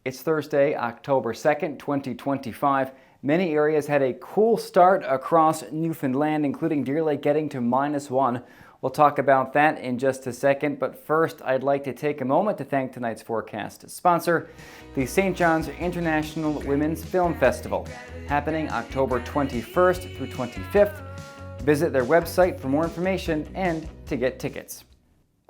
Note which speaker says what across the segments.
Speaker 1: It's Thursday, October 2nd, 2025. Many areas had a cool start across Newfoundland, including Deer Lake getting to -1. We'll talk about that in just a second, but first I'd like to take a moment to thank tonight's forecast sponsor, the St. John's International Women's Film Festival, happening October 21st through 25th. Visit their website for more information and to get tickets.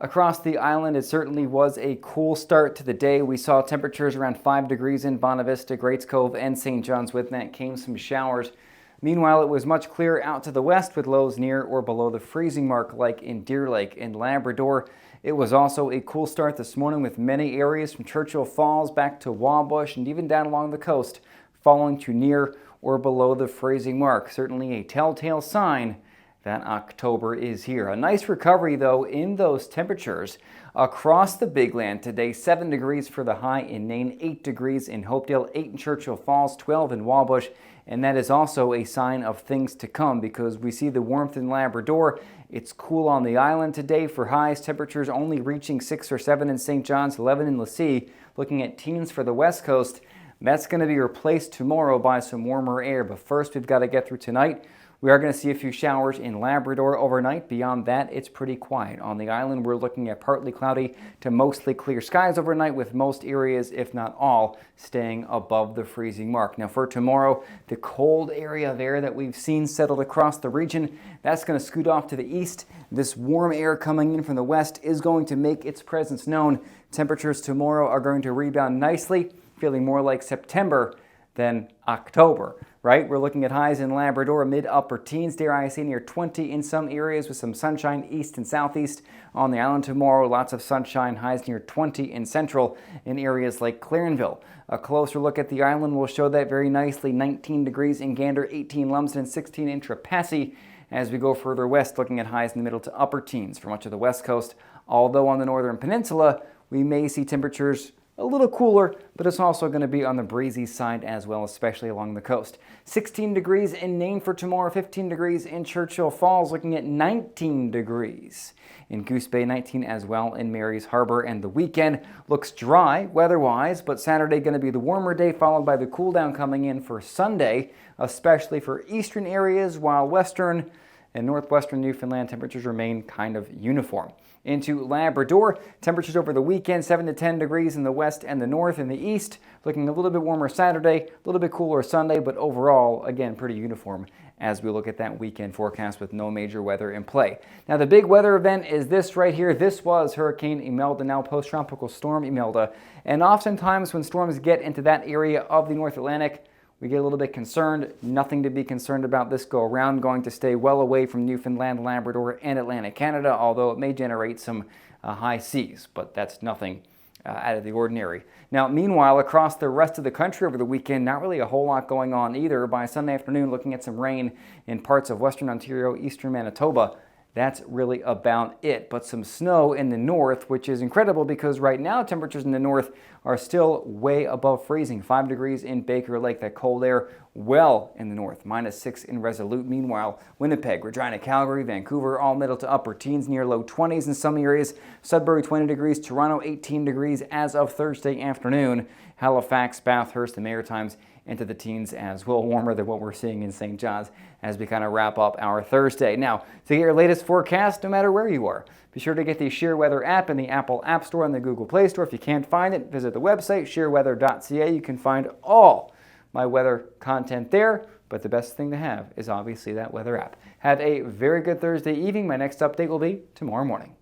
Speaker 1: Across the island, it certainly was a cool start to the day. We saw temperatures around 5 degrees in Bonavista, Greats Cove, and St. John's. With that came some showers. Meanwhile, it was much clearer out to the west with lows near or below the freezing mark, like in Deer Lake and Labrador. It was also a cool start this morning with many areas from Churchill Falls back to Wabush and even down along the coast falling to near or below the freezing mark. Certainly a telltale sign that October is here. A nice recovery, though, in those temperatures across the Big Land today. 7 degrees for the high in Nain, 8 degrees in Hopedale, 8 in Churchill Falls, 12 in Wabush. And that is also a sign of things to come because we see the warmth in Labrador. It's cool on the island today for highs. Temperatures only reaching 6 or 7 in St. John's, 11 in Lassie. Looking at teens for the west coast. That's going to be replaced tomorrow by some warmer air. But first, we've got to get through tonight. We are going to see a few showers in Labrador overnight. Beyond that, it's pretty quiet. On the island, we're looking at partly cloudy to mostly clear skies overnight, with most areas, if not all, staying above the freezing mark. Now for tomorrow, the cold area of air that we've seen settled across the region, that's going to scoot off to the east. This warm air coming in from the west is going to make its presence known. Temperatures tomorrow are going to rebound nicely, feeling more like September than October, right? We're looking at highs in Labrador, mid-upper teens, dare I say near 20 in some areas with some sunshine east and southeast. On the island tomorrow, lots of sunshine, highs near 20 in central in areas like Clarenville. A closer look at the island will show that very nicely. 19 degrees in Gander, 18 Lumsden, 16 in Trepassey. As we go further west, looking at highs in the middle to upper teens for much of the west coast. Although on the northern peninsula, we may see temperatures a little cooler, but it's also going to be on the breezy side as well, especially along the coast. 16 degrees in Nain for tomorrow, 15 degrees in Churchill Falls, looking at 19 degrees in Goose Bay, 19 as well in Mary's Harbor. And the weekend looks dry weather-wise, but Saturday going to be the warmer day, followed by the cool down coming in for Sunday, especially for eastern areas, while western and northwestern Newfoundland temperatures remain kind of uniform. Into Labrador, temperatures over the weekend, 7 to 10 degrees in the west and the north. In the east, looking a little bit warmer Saturday, a little bit cooler Sunday, but overall, again, pretty uniform as we look at that weekend forecast with no major weather in play. Now, the big weather event is this right here. This was Hurricane Imelda, now post-tropical storm Imelda. And oftentimes when storms get into that area of the North Atlantic, we get a little bit concerned. Nothing to be concerned about this go around. Going to stay well away from Newfoundland, Labrador, and Atlantic Canada, although it may generate some high seas, but that's nothing out of the ordinary. Now, meanwhile, across the rest of the country over the weekend, not really a whole lot going on either. By Sunday afternoon, looking at some rain in parts of western Ontario, eastern Manitoba. That's really about it. But some snow in the north, which is incredible because right now temperatures in the north are still way above freezing. 5 degrees in Baker Lake, that cold air well in the north. -6 in Resolute. Meanwhile, Winnipeg, Regina, Calgary, Vancouver, all middle to upper teens, near low 20s in some areas. Sudbury, 20 degrees. Toronto, 18 degrees as of Thursday afternoon. Halifax, Bathurst, the Maritimes into the teens as well, warmer than what we're seeing in St. John's as we kind of wrap up our Thursday. Now, to get your latest forecast, no matter where you are, be sure to get the ShareWeather app in the Apple App Store and the Google Play Store. If you can't find it, visit the website, shareweather.ca. You can find all my weather content there, but the best thing to have is obviously that weather app. Have a very good Thursday evening. My next update will be tomorrow morning.